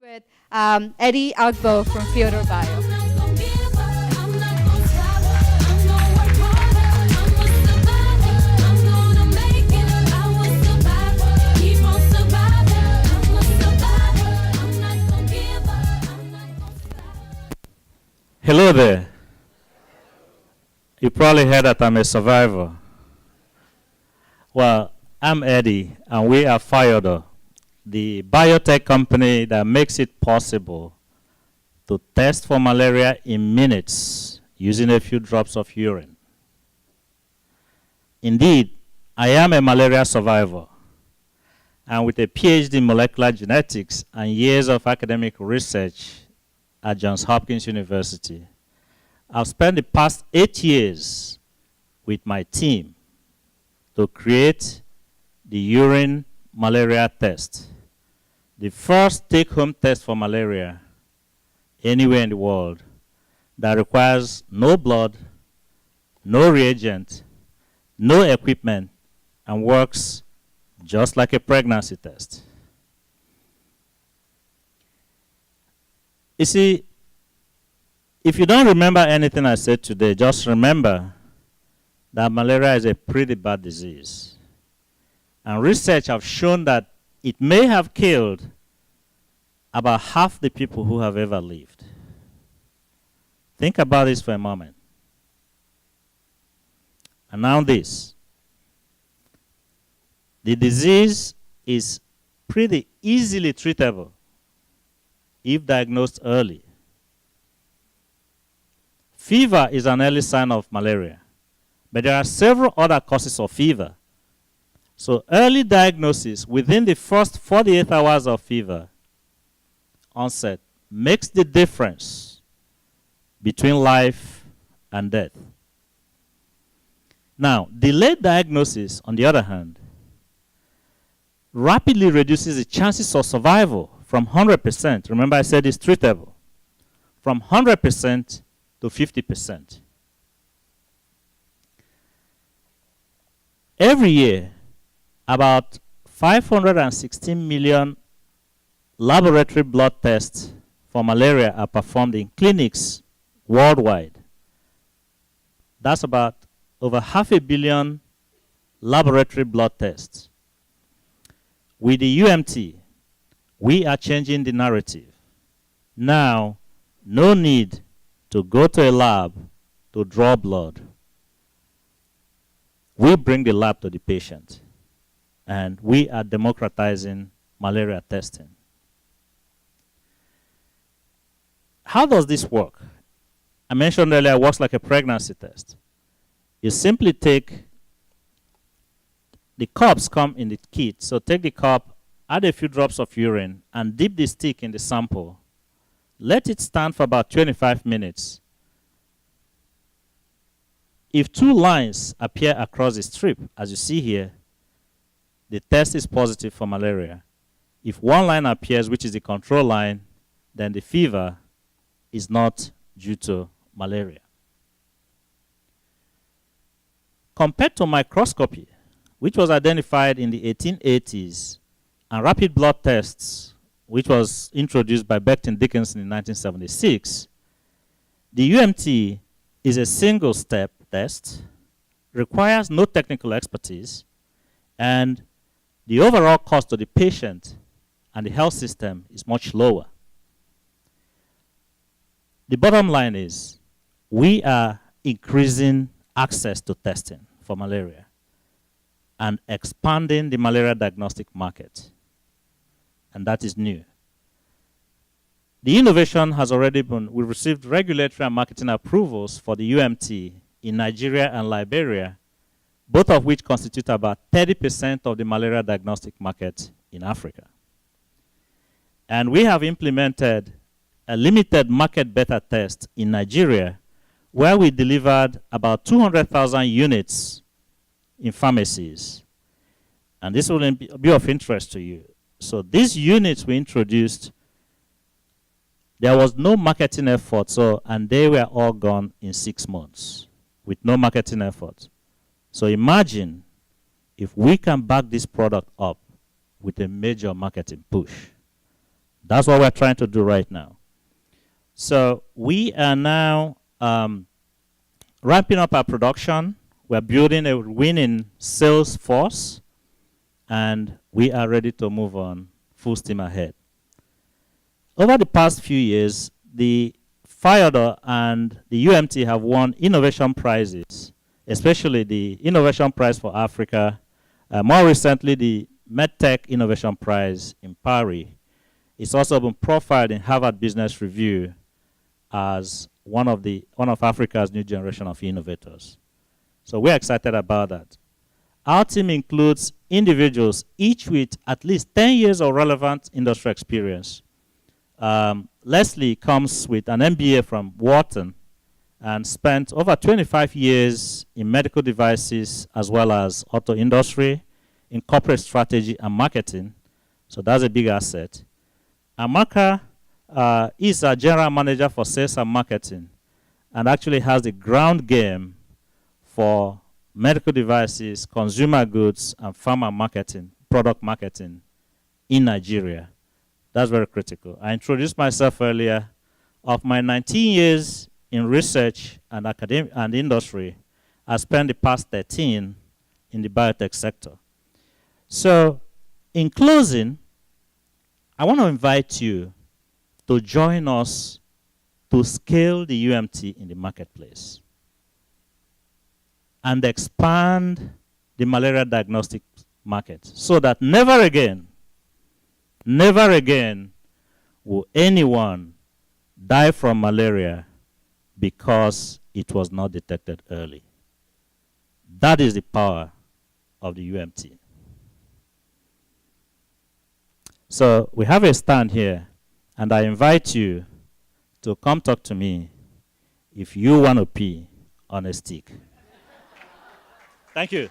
with Eddie Agbo from FyodorBio. Hello there. You probably heard that I'm a survivor. Well, I'm Eddie, and we are Fyodor, the biotech company that makes it possible to test for malaria in minutes using a few drops of urine. Indeed, I am a malaria survivor, and with a PhD in molecular genetics and years of academic research at Johns Hopkins University, I've spent the past 8 years with my team to create the urine malaria test, the first take-home test for malaria anywhere in the world that requires no blood, no reagent, no equipment, and works just like a pregnancy test. You see, if you don't remember anything I said today, just remember that malaria is a pretty bad disease. And research have shown that it may have killed about half the people who have ever lived. Think about this for a moment. And now this. The disease is pretty easily treatable if diagnosed early. Fever is an early sign of malaria, but there are several other causes of fever. So early diagnosis within the first 48 hours of fever onset makes the difference between life and death. Now, delayed diagnosis, on the other hand, rapidly reduces the chances of survival from 100%. Remember I said it's treatable. From 100% to 50%. Every year, about 516 million laboratory blood tests for malaria are performed in clinics worldwide. That's about over 500 million laboratory blood tests. With the UMT, we are changing the narrative. Now, no need to go to a lab to draw blood. We bring the lab to the patient, and we are democratizing malaria testing. How does this work? I mentioned earlier it works like a pregnancy test. You simply take, the cups come in the kit, so take the cup, add a few drops of urine, and dip the stick in the sample. Let it stand for about 25 minutes. If two lines appear across the strip, as you see here, the test is positive for malaria. If one line appears, which is the control line, then the fever is not due to malaria. Compared to microscopy, which was identified in the 1880s, and rapid blood tests, which was introduced by Becton Dickinson in 1976, the UMT is a single-step test, requires no technical expertise, and the overall cost to the patient and the health system is much lower. The bottom line is we are increasing access to testing for malaria and expanding the malaria diagnostic market. And that is new. The innovation has already been, we received regulatory and marketing approvals for the UMT in Nigeria and Liberia, both of which constitute about 30% of the malaria diagnostic market in Africa. And we have implemented a limited market beta test in Nigeria, where we delivered about 200,000 units in pharmacies. And this will be of interest to you. So these units we introduced, there was no marketing effort, and they were all gone in 6 months with no marketing effort. So imagine if we can back this product up with a major marketing push. That's what we're trying to do right now. So we are now ramping up our production. We're building a winning sales force, and we are ready to move on full steam ahead. Over the past few years, the Fyodor and the UMT have won innovation prizes, especially the Innovation Prize for Africa. More recently, the MedTech Innovation Prize in Paris. It's also been profiled in Harvard Business Review as one of Africa's new generation of innovators. So we're excited about that. Our team includes individuals, each with at least 10 years of relevant industry experience. Leslie comes with an MBA from Wharton and spent over 25 years in medical devices as well as auto industry, in corporate strategy and marketing. So that's a big asset. Amaka is a general manager for sales and marketing and actually has the ground game for medical devices, consumer goods, and pharma marketing, product marketing in Nigeria. That's very critical. I introduced myself earlier. Of my 19 years in research and academic and industry, I spent the past 13 in the biotech sector. So, in closing, I want to invite you to join us to scale the UMT in the marketplace and expand the malaria diagnostic market so that never again will anyone die from malaria because it was not detected early. That is the power of the UMT. So we have a stand here, and I invite you to come talk to me if you want to pee on a stick. Thank you.